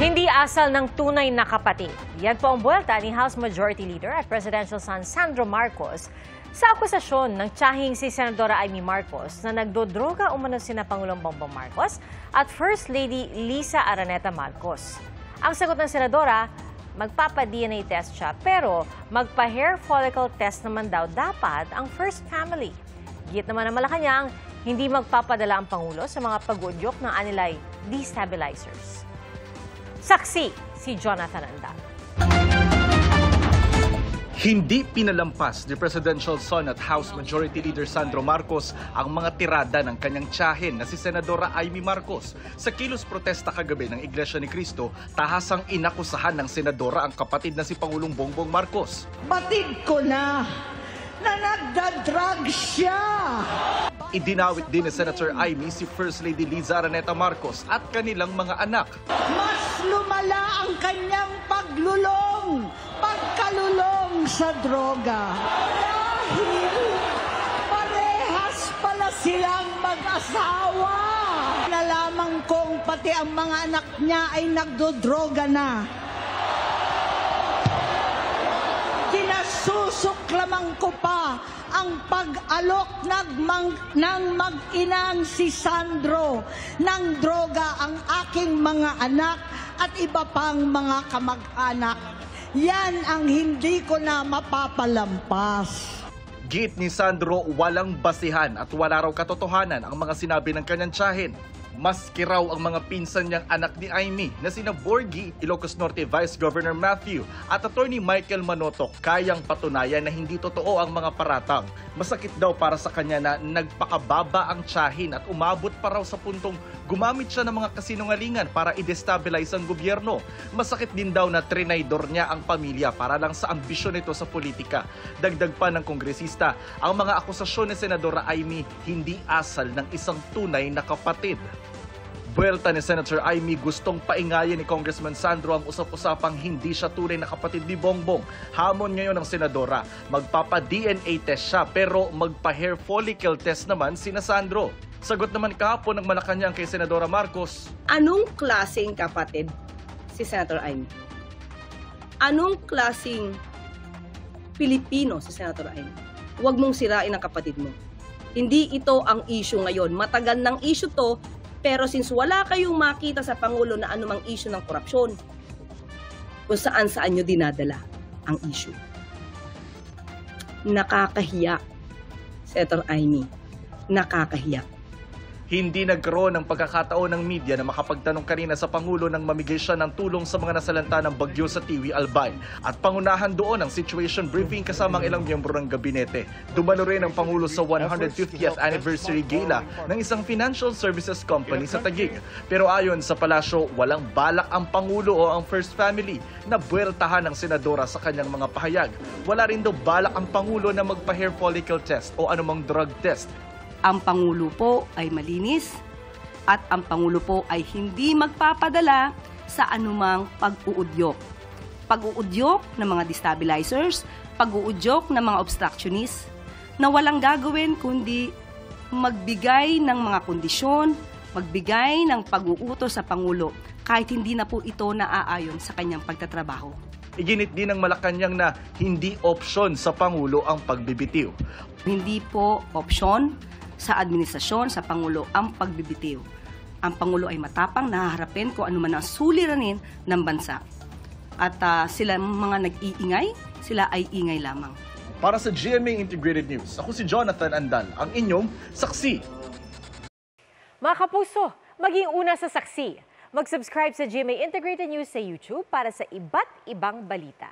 Hindi asal ng tunay na kapatid. Yan po ang buwelta ni House Majority Leader at Presidential son Sandro Marcos sa akusasyon ng tiyahing si Senadora Amy Marcos na nagdodroga umano sina Pangulong Bongbong Marcos at First Lady Liza Araneta Marcos. Ang sagot ng Senadora, magpapa-DNA test siya pero magpa-hair follicle test naman daw dapat ang First Family. Git naman ng Malacanang, hindi magpapadala ang Pangulo sa mga pag-uudyok ng anilay destabilizers. Saksi si Jonathan Andal. Hindi pinalampas ni Presidential son at House Majority Leader Sandro Marcos ang mga tirada ng kanyang tiyahin na si Senadora Amy Marcos. Sa kilos protesta kagabi ng Iglesia ni Cristo, tahasang inakusahan ng Senadora ang kapatid na si Pangulong Bongbong Marcos. Batid ko na nagdadrag siya! Idinawit din ni Senator Amy si First Lady Liza Araneta Marcos at kanilang mga anak. Mas lumala ang kanyang pagkalulong sa droga. Dahil parehas pala silang mag-asawa. Nalaman kong pati ang mga anak niya ay nagdodroga na. Kinasusuklaman ko pa ang pag-alok ng mag-inang si Sandro ng droga ang aking mga anak at iba pang mga kamag-anak. Yan ang hindi ko na mapapalampas. Git ni Sandro, walang basihan at wala raw katotohanan ang mga sinabi ng kanyang tiyahin. Maski raw ang mga pinsan niyang anak ni Amy na sina Borgie, Ilocos Norte Vice Governor Matthew at Attorney Michael Manotoc kayang patunayan na hindi totoo ang mga paratang. Masakit daw para sa kanya na nagpakababa ang tiyahin at umabot pa raw sa puntong gumamit siya ng mga kasinungalingan para i-destabilize ang gobyerno. Masakit din daw na trinaydor niya ang pamilya para lang sa ambisyon nito sa politika. Dagdag pa ng kongresista, ang mga akusasyon ni Senadora Amy hindi asal ng isang tunay na kapatid. Buwelta ni Senator Amy, gustong paingayin ni Congressman Sandro ang usap-usapang hindi siya tunay na kapatid ni Bongbong. Hamon ngayon ng Senadora, magpapa-DNA test siya pero magpa-hair follicle test naman sina Sandro. Sagot naman kahapon ng Malacanang kay Senadora Marcos. Anong klaseng kapatid si Senator Amy? Anong klaseng Pilipino si Senator Amy? Huwag mong sirain ang kapatid mo. Hindi ito ang issue ngayon. Matagal ng issue to. Pero since wala kayong makita sa Pangulo na anumang issue ng korupsyon, kung saan-saan nyo dinadala ang issue. Nakakahiya, Senator Amy. Nakakahiya. Hindi nagkaroon ng pagkakataon ng media na makapagtanong kanina sa Pangulo nang mamigay siya ng tulong sa mga nasalanta ng bagyo sa Tiwi, Albay. At pangunahan doon ang situation briefing kasama ang ilang miyembro ng gabinete. Dumalo rin ang Pangulo sa 150th anniversary gala ng isang financial services company sa Taguig. Pero ayon sa palasyo, walang balak ang Pangulo o ang First Family na buweltahan ng Senadora sa kanyang mga pahayag. Wala rin daw balak ang Pangulo na magpa-hair follicle test o anumang drug test. Ang Pangulo po ay malinis at ang Pangulo po ay hindi magpapadala sa anumang pag-uudyok. Pag-uudyok ng mga destabilizers, pag-uudyok ng mga obstructionists na walang gagawin kundi magbigay ng mga kondisyon, magbigay ng pag-uutos sa Pangulo kahit hindi na po ito naaayon sa kanyang pagtatrabaho. Iginit din ng Malacanang na hindi opsyon sa Pangulo ang pagbibitiw. Hindi po opsyon sa administrasyon, sa Pangulo, ang pagbibitiw. Ang Pangulo ay matapang, nahaharapin kung ano man ang suliranin ng bansa. At sila mga nag-iingay, sila ay ingay lamang. Para sa GMA Integrated News, ako si Jonathan Andal, ang inyong saksi. Mga kapuso, maging una sa saksi. Mag-subscribe sa GMA Integrated News sa YouTube para sa iba't ibang balita.